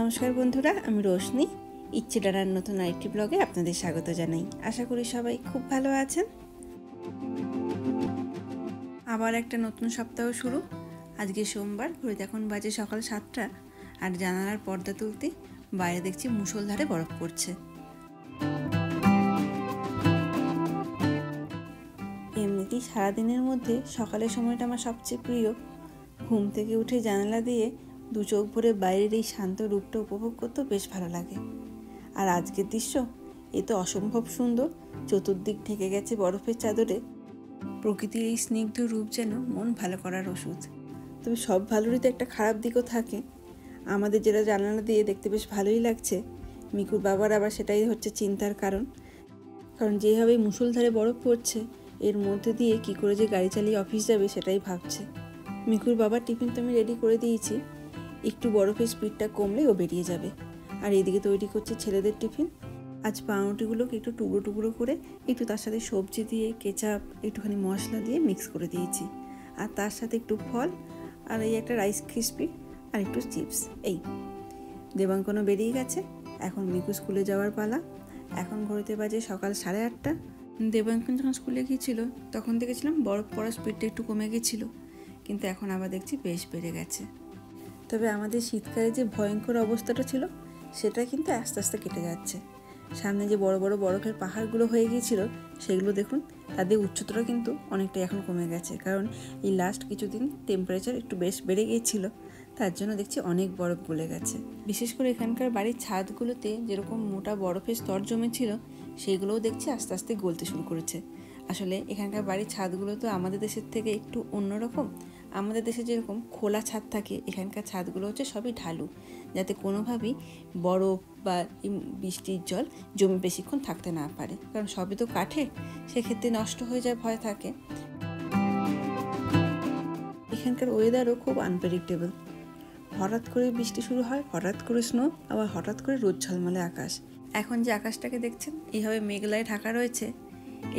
নমস্কার বন্ধুরা, আমি রোশনি। ইচ্ছে ডানার নতুন আরেকটি ব্লগে আপনাদের স্বাগত জানাই। আশা করি সবাই খুব ভালো আছেন। আবার একটা নতুন সপ্তাহ শুরু। আজকে সোমবার, ঘড়িতে এখন বাজে সকাল 7টা, আর জানালার পর্দা তুলতে বাইরে দেখছি মুষলধারে বরফ পড়ছে। এমনিতেই সারাদিনের মধ্যে সকালের সময়টা আমার সবচেয়ে প্রিয়। ঘুম থেকে উঠে জানালা দিয়ে দু চোখ ভরে বাইরের এই শান্ত রূপটা উপভোগ করতেও বেশ ভালো লাগে। আর আজকের দৃশ্য এ তো অসম্ভব সুন্দর। চতুর্দিক ঢেকে গেছে বরফের চাদরে। প্রকৃতির এই স্নিগ্ধ রূপ যেন মন ভালো করার ওষুধ। তবে সব ভালোরই তো একটা খারাপ দিকও থাকে। আমাদের যেটা জানালা দিয়ে দেখতে বেশ ভালোই লাগছে, মিকুর বাবার আবার সেটাই হচ্ছে চিন্তার কারণ। কারণ যেভাবে মুষলধারে বরফ পড়ছে, এর মধ্যে দিয়ে কি করে যে গাড়ি চালিয়ে অফিস যাবে সেটাই ভাবছে। মিকুর বাবার টিফিন তো আমি রেডি করে দিয়েছি, একটু বরফের স্পিডটা কমলেই ও বেরিয়ে যাবে। আর এইদিকে তৈরি করছি ছেলেদের টিফিন। আজ পাউরুটিগুলোকে একটু টুকরো টুকরো করে একটু তার সাথে সবজি দিয়ে, কেচাপ, একটুখানি মশলা দিয়ে মিক্স করে দিয়েছি। আর তার সাথে একটু ফল, আর এই একটা রাইস ক্রিস্পি, আর একটু চিপস। এই দেবাঙ্কনও বেরিয়ে গেছে। এখন মিকু স্কুলে যাওয়ার পালা। এখন ঘড়িতে বাজে সকাল 8:30। দেবাঙ্কন যখন স্কুলে গিয়েছিল তখন দেখেছিলাম বরফ পড়ার স্পিডটা একটু কমে গেছিলো, কিন্তু এখন আবার দেখছি বেশ বেড়ে গেছে। তবে আমাদের শীতকালে যে ভয়ঙ্কর অবস্থাটা ছিল সেটা কিন্তু আস্তে আস্তে কেটে যাচ্ছে। সামনে যে বড় বড় বরফের পাহাড়গুলো হয়ে গিয়েছিল সেগুলো দেখুন, তাদের উচ্চতাটা কিন্তু অনেকটাই এখন কমে গেছে। কারণ এই লাস্ট কিছুদিন টেম্পারেচার একটু বেশ বেড়ে গিয়েছিল, তার জন্য দেখছি অনেক বরফ গলে গেছে। বিশেষ করে এখানকার বাড়ির ছাদগুলোতে যেরকম মোটা বরফের স্তর জমেছিল, সেইগুলোও দেখছি আস্তে আস্তে গলতে শুরু করেছে। আসলে এখানকার বাড়ির ছাদগুলো তো আমাদের দেশের থেকে একটু অন্যরকম। আমাদের দেশে যেরকম খোলা ছাদ থাকে, এখানকার ছাদগুলো হচ্ছে সবই ঢালু, যাতে কোনোভাবেই বরফ বা বৃষ্টির জল জমে বেশিক্ষণ থাকতে না পারে। কারণ সবই তো কাঠে, সেক্ষেত্রে নষ্ট হয়ে যায় ভয় থাকে। এখানকার ওয়েদারও খুব আনপ্রেডিক্টেবল। হঠাৎ করে বৃষ্টি শুরু হয়, হঠাৎ করে স্নো, আবার হঠাৎ করে রোদ ঝলমলে আকাশ। এখন যে আকাশটাকে দেখছেন এইভাবে মেঘলায় ঢাকা রয়েছে,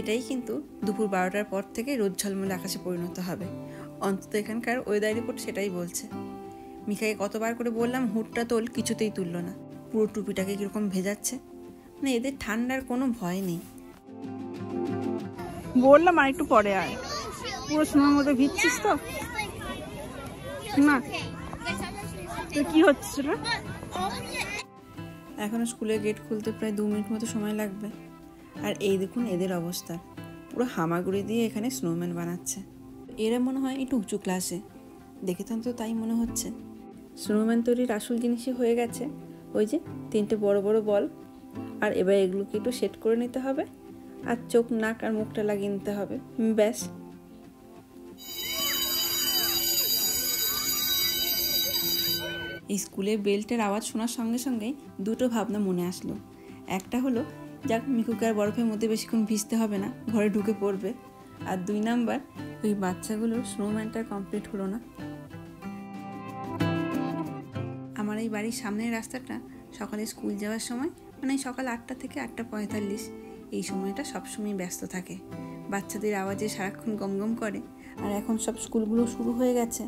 এটাই কিন্তু দুপুর 12টার পর থেকে রোদ ঝলমলে আকাশে পরিণত হবে। অন্তত এখানকার ওয়েদার রিপোর্ট সেটাই বলছে। মিকাকে কতবার করে বললাম হুডটা তোল, কিছুতেই তুললো না। পুরো টুপিটাকে কীরকম ভেজাচ্ছে। মানে এদের ঠান্ডার কোনো ভয় নেই। বললাম আর একটু পরে আয়, পুরো স্নোর মধ্যে ভিজছিস তো না। কি হচ্ছে সেটা? এখনও স্কুলের গেট খুলতে প্রায় 2 মিনিট মতো সময় লাগবে। আর এই দেখুন এদের অবস্থা, পুরো হামাগুড়ি দিয়ে এখানে স্নোম্যান বানাচ্ছে। এরা মনে হয় একটু উঁচু ক্লাসে, দেখে তো তাই মনে হচ্ছে। স্নোম্যান তৈরির আসল জিনিসই হয়ে গেছে ওই যে 3টে বড় বড় বল। আর এবার এগুলোকে একটু সেট করে নিতে হবে, আর চোখ, নাক আর মুখটা লাগিয়ে নিতে হবে, ব্যাস। এই স্কুলের বেল্টের আওয়াজ শোনার সঙ্গে সঙ্গেই দুটো ভাবনা মনে আসলো। একটা হলো, যাক মিকুকে আর বরফের মধ্যে বেশিক্ষণ ভিজতে হবে না, ঘরে ঢুকে পড়বে। আর 2 নাম্বার, ওই বাচ্চাগুলোর স্নোম্যানটা কমপ্লিট হলো না। আমার এই বাড়ির সামনের রাস্তাটা সকালে স্কুল যাওয়ার সময়, মানে সকাল 8টা থেকে 8:45, এই সময়টা সবসময় ব্যস্ত থাকে। বাচ্চাদের আওয়াজে সারাক্ষণ গমগম করে। আর এখন সব স্কুলগুলো শুরু হয়ে গেছে,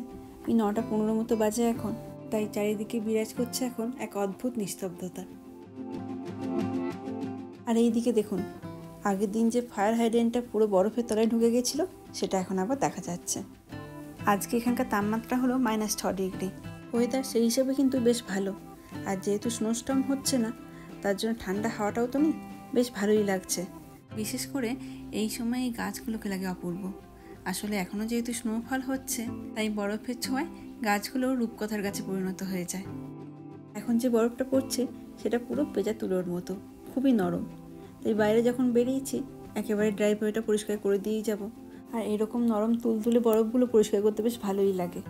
এই 9:15 মতো বাজে এখন। তাই চারিদিকে বিরাজ করছে এখন এক অদ্ভুত নিস্তব্ধতা। আর এই দিকে দেখুন, আগের দিন যে ফায়ার হাইড্রেন্টটা পুরো বরফের তলায় ঢুকে গেছিল, সেটা এখন আবার দেখা যাচ্ছে। আজকে এখানকার তাপমাত্রা হলো -6 ডিগ্রি। ওয়েদার সেই হিসেবে কিন্তু বেশ ভালো। আর যেহেতু স্নোস্টর্ম হচ্ছে না, তার জন্য ঠান্ডা হাওয়াটাও তো নেই, বেশ ভালোই লাগছে। বিশেষ করে এই সময় এই গাছগুলোকে লাগে অপূর্ব। আসলে এখনও যেহেতু স্নোফল হচ্ছে, তাই বরফের ছোঁয়ায় গাছগুলোও রূপকথার গাছে পরিণত হয়ে যায়। এখন যে বরফটা পড়ছে সেটা পুরো পেঁচা তুলোর মতো, খুবই নরম। তাই বাইরে যখন বেরিয়েছি একেবারে ড্রাইভওয়েটা পরিষ্কার করে দিয়েই যাব। আর এরকম নরম তুলতুলে বরফগুলো পরিষ্কার করতে বেশ ভালোই লাগে।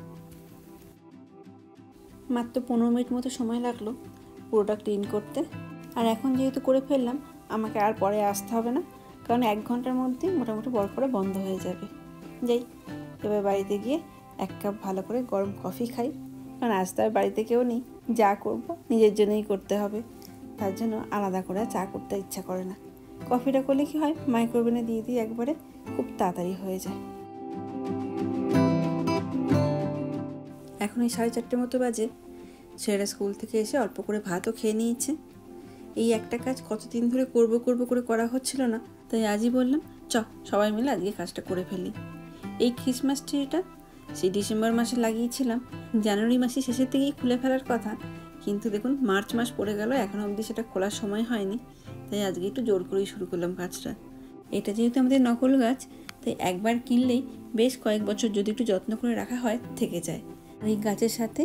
মাত্র 15 মিনিট মতো সময় লাগলো পুরোটা ক্লিন করতে। আর এখন যেহেতু করে ফেললাম, আমাকে আর পরে আসতে হবে না, কারণ 1 ঘন্টার মধ্যেই মোটামুটি বরফ পড়া বন্ধ হয়ে যাবে। যাই, এবার বাড়িতে গিয়ে 1 কাপ ভালো করে গরম কফি খাই। কারণ আজ তো আর বাড়িতে কেউ নেই, যা করব নিজের জন্যই করতে হবে। তার জন্য আলাদা করে চা করতে ইচ্ছা করে না। কফিটা করলে কি হয়, মাইক্রোওভেনে দিয়ে দিই একবারে, খুব তাড়াতাড়ি হয়ে যায়। এখন এই 4:30 মতো বাজে। ছেলেরা স্কুল থেকে এসে অল্প করে ভাতও খেয়ে নিয়েছে। এই একটা কাজ কতদিন ধরে করব করে করা হচ্ছিল না, তাই আজই বললাম সবাই মিলে আজকে কাজটা করে ফেলি। এই ক্রিসমাস ট্রিটা সেই ডিসেম্বর মাসে লাগিয়েছিলাম, জানুয়ারি মাসের শেষের দিকেই খুলে ফেলার কথা, কিন্তু দেখুন মার্চ মাস পড়ে গেল, এখনও অবধি সেটা খোলার সময় হয়নি। তাই আজকে একটু জোর করেই শুরু করলাম কাজটা। এটা যেহেতু আমাদের নকল গাছ, তাই একবার কিনলেই বেশ কয়েক বছর যদি একটু যত্ন করে রাখা হয় থেকে যায়। আর এই গাছের সাথে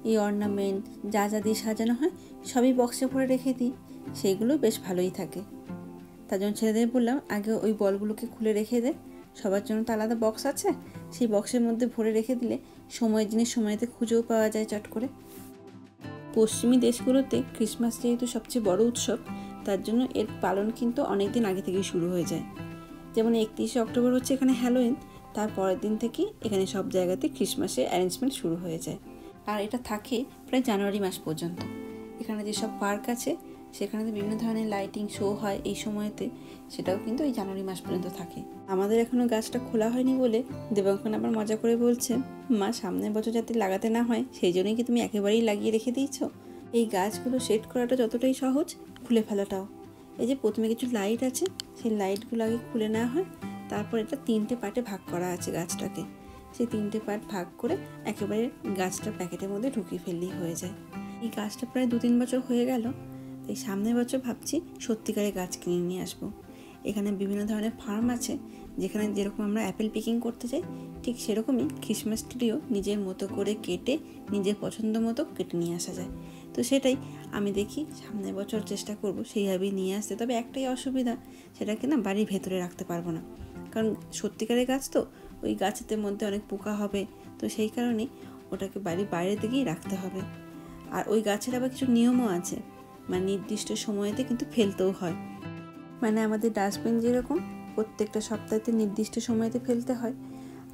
এই অর্নামেন্ট যা দিয়ে সাজানো হয় সবই বক্সে ভরে রেখে দিই, সেইগুলো বেশ ভালোই থাকে। তার জন্য ছেলেদের বললাম আগে ওই বলগুলোকে খুলে রেখে দে, সবার জন্য তো আলাদা বক্স আছে, সেই বক্সের মধ্যে ভরে রেখে দিলে সময়ের জিনিস সময়তে খুঁজেও পাওয়া যায় চট করে। পশ্চিমী দেশগুলোতে ক্রিসমাস যেহেতু সবচেয়ে বড় উৎসব, তার জন্য এর পালন কিন্তু অনেক দিন আগে থেকেই শুরু হয়ে যায়। যেমন 31শে অক্টোবর হচ্ছে এখানে হ্যালোউইন, তার পরের দিন থেকেই এখানে সব জায়গাতে ক্রিসমাসের অ্যারেঞ্জমেন্ট শুরু হয়ে যায়। আর এটা থাকে প্রায় জানুয়ারি মাস পর্যন্ত। এখানে যেসব পার্ক আছে সেখানে বিভিন্ন ধরনের লাইটিং শো হয় এই সময়তে, সেটাও কিন্তু এই জানুয়ারি মাস পর্যন্ত থাকে। আমাদের এখনও গাছটা খোলা হয়নি বলে দেবাঙ্কন আবার মজা করে বলছে, মা সামনের বছর যাতে লাগাতে না হয় সেই জন্যই কি তুমি একেবারেই লাগিয়ে রেখে দিয়েছো? এই গাছগুলো সেট করাটা যতটাই সহজ, খুলে ফেলাটাও। এই যে প্রথমে কিছু লাইট আছে, সেই লাইটগুলো আগে খুলে নেওয়া হয়, তারপর এটা 3টে পার্টে ভাগ করা আছে গাছটাকে। সেই 3টে পার্ট ভাগ করে একেবারে গাছটা প্যাকেটের মধ্যে ঢুকিয়ে ফেললেই হয়ে যায়। এই গাছটা প্রায় 2-3 বছর হয়ে গেল, তাই সামনের বছর ভাবছি সত্যিকারের গাছ কিনে নিয়ে আসবো। এখানে বিভিন্ন ধরনের ফার্ম আছে, যেখানে যেরকম আমরা অ্যাপেল পিকিং করতে যাই ঠিক সেরকমই ক্রিসমাস ট্রিও নিজের মতো করে কেটে নিজের পছন্দ মতো কেটে নিয়ে আসা যায়। তো সেটাই আমি দেখি সামনের বছর চেষ্টা করব সেইভাবেই নিয়ে আসতে। তবে একটাই অসুবিধা, সেটাকে না বাড়ির ভেতরে রাখতে পারবো না, কারণ সত্যিকারের গাছ তো ওই গাছের মধ্যে অনেক পোকা হবে, তো সেই কারণেই ওটাকে বাড়ির বাইরে থেকেই রাখতে হবে। আর ওই গাছের আবার কিছু নিয়মও আছে, মানে নির্দিষ্ট সময়তে কিন্তু ফেলতেও হয়। মানে আমাদের ডাস্টবিন যেরকম প্রত্যেকটা সপ্তাহে নির্দিষ্ট সময়তে ফেলতে হয়,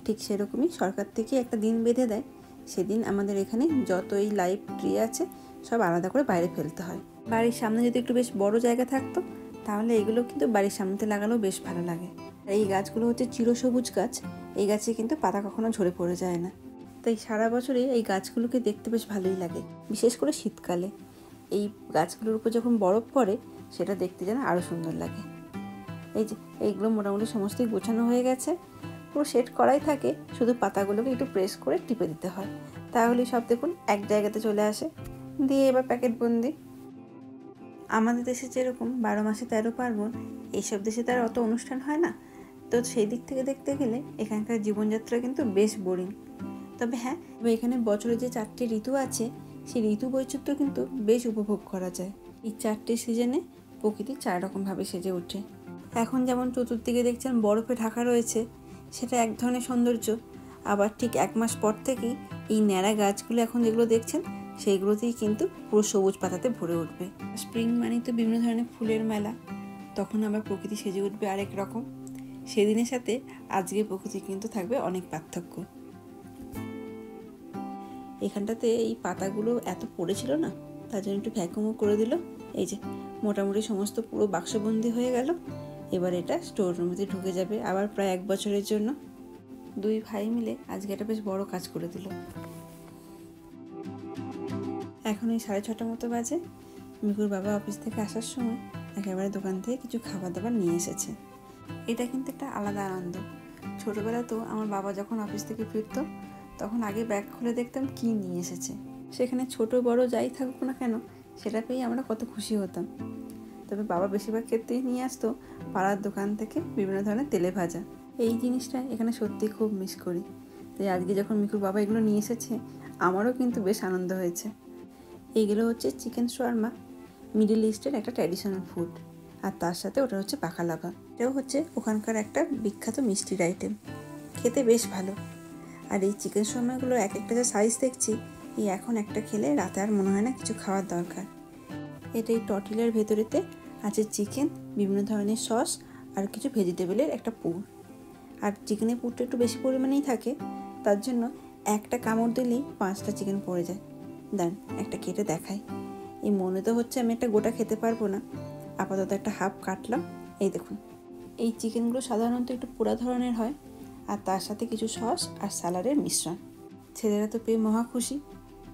ঠিক সেরকমই সরকার থেকে একটা দিন বেঁধে দেয়, সেদিন আমাদের এখানে যত এই লাইভ ট্রি আছে সব আলাদা করে বাইরে ফেলতে হয়। বাড়ির সামনে যদি একটু বেশ বড় জায়গা থাকতো তাহলে এগুলো কিন্তু বাড়ির সামনেতে লাগালেও বেশ ভালো লাগে। আর এই গাছগুলো হচ্ছে চিরসবুজ গাছ, এই গাছে কিন্তু পাতা কখনো ঝরে পড়ে যায় না, তাই সারা বছরই এই গাছগুলোকে দেখতে বেশ ভালোই লাগে। বিশেষ করে শীতকালে এই গাছগুলোর উপর যখন বরফ পড়ে সেটা দেখতে যেন আরও সুন্দর লাগে। এই যে এইগুলো মোটামুটি সমস্তই গোছানো হয়ে গেছে, পুরো সেট করাই থাকে, শুধু পাতাগুলোকে একটু প্রেস করে টিপে দিতে হয়, তাহলেই সব দেখুন এক জায়গাতে চলে আসে। দিয়ে এবার প্যাকেট বন্দি। আমাদের দেশে যেরকম 12 মাসে 13 পার্বণ, এইসব দেশে তার অত অনুষ্ঠান হয় না, তো সেই দিক থেকে দেখতে গেলে এখানকার জীবনযাত্রা কিন্তু বেশ বোরিং। তবে হ্যাঁ, এখানে বছরে যে 4টে ঋতু আছে সেই ঋতু বৈচিত্র্য কিন্তু বেশ উপভোগ করা যায়। এই 4টে সিজনে প্রকৃতি 4 রকমভাবে সেজে ওঠে। এখন যেমন চতুর্দিকে দেখছেন বরফে ঢাকা রয়েছে, সেটা এক ধরনের সৌন্দর্য। আবার ঠিক 1 মাস পর থেকেই এই ন্যাড়া গাছগুলো এখন যেগুলো দেখছেন সেইগুলোতেই কিন্তু পুরো সবুজ পাতাতে ভরে উঠবে। স্প্রিং মানে তো বিভিন্ন ধরনের ফুলের মেলা, তখন আবার প্রকৃতি সেজে উঠবে আরেক রকম। সেদিনের সাথে আজকের প্রকৃতি কিন্তু থাকবে অনেক পার্থক্য। এখানটাতে এই পাতাগুলো এত পড়েছিল না, তার জন্য একটু ভ্যাকুমও করে দিল। এই যে মোটামুটি সমস্ত পুরো বাক্সবন্দি হয়ে গেল। এবার এটা স্টোর রুমেতে ঢুকে যাবে আবার প্রায় 1 বছরের জন্য। 2 ভাই মিলে আজকে একটা বেশ বড় কাজ করে দিল। এখন ওই 6:30 মতো বাজে। মিকুর বাবা অফিস থেকে আসার সময় একেবারে দোকান থেকে কিছু খাবার দাবার নিয়ে এসেছে। এটা কিন্তু একটা আলাদা আনন্দ। ছোটোবেলাতেও আমার বাবা যখন অফিস থেকে ফিরতো তখন আগে ব্যাগ খুলে দেখতাম কি নিয়ে এসেছে। সেখানে ছোট বড় যাই থাকুক না কেন সেটা পেয়ে আমরা কত খুশি হতাম। তবে বাবা বেশিরভাগ ক্ষেত্রেই নিয়ে আসতো পাড়ার দোকান থেকে বিভিন্ন ধরনের তেলে ভাজা। এই জিনিসটা এখানে সত্যি খুব মিস করি। তাই আজকে যখন মিকুর বাবা এগুলো নিয়ে এসেছে আমারও কিন্তু বেশ আনন্দ হয়েছে। এইগুলো হচ্ছে চিকেন শোয়ারমা, মিডল ইস্টের একটা ট্র্যাডিশনাল ফুড, আর তার সাথে ওটা হচ্ছে বাকালাভা। এটাও হচ্ছে ওখানকার একটা বিখ্যাত মিষ্টির আইটেম, খেতে বেশ ভালো। আর এই চিকেন শোরমাগুলো এক একটা যা সাইজ দেখছি, এই এখন একটা খেলে রাতে আর মনে হয় না কিছু খাওয়ার দরকার। এটা এই টর্টিলার ভেতরেতে আছে চিকেন, বিভিন্ন ধরনের সস আর কিছু ভেজিটেবলের একটা পুর। আর চিকেনের পুরটা একটু বেশি পরিমাণেই থাকে, তার জন্য একটা কামড় দিলেই 5টা চিকেন পড়ে যায়। দাঁড়ান একটা কেটে দেখাই। এই মনে তো হচ্ছে আমি একটা গোটা খেতে পারবো না, আপাতত একটা হাফ কাটলাম। এই দেখুন, এই চিকেনগুলো সাধারণত একটু পোড়া ধরনের হয়, আর তার সাথে কিছু সস আর স্যালাডের মিশ্রণ। ছেলেরা তো পেয়ে মহা খুশি।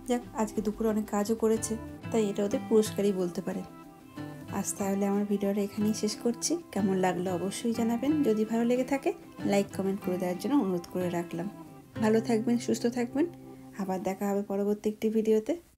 যাক, আজকে দুপুরে অনেক কাজও করেছে, তাই এটা ওদের পুরস্কারই বলতে পারে। আজ তাহলে আমার ভিডিওটা এখানেই শেষ করছি। কেমন লাগলো অবশ্যই জানাবেন। যদি ভালো লেগে থাকে লাইক কমেন্ট করে দেওয়ার জন্য অনুরোধ করে রাখলাম। ভালো থাকবেন, সুস্থ থাকবেন। আবার দেখা হবে পরবর্তী একটি ভিডিওতে।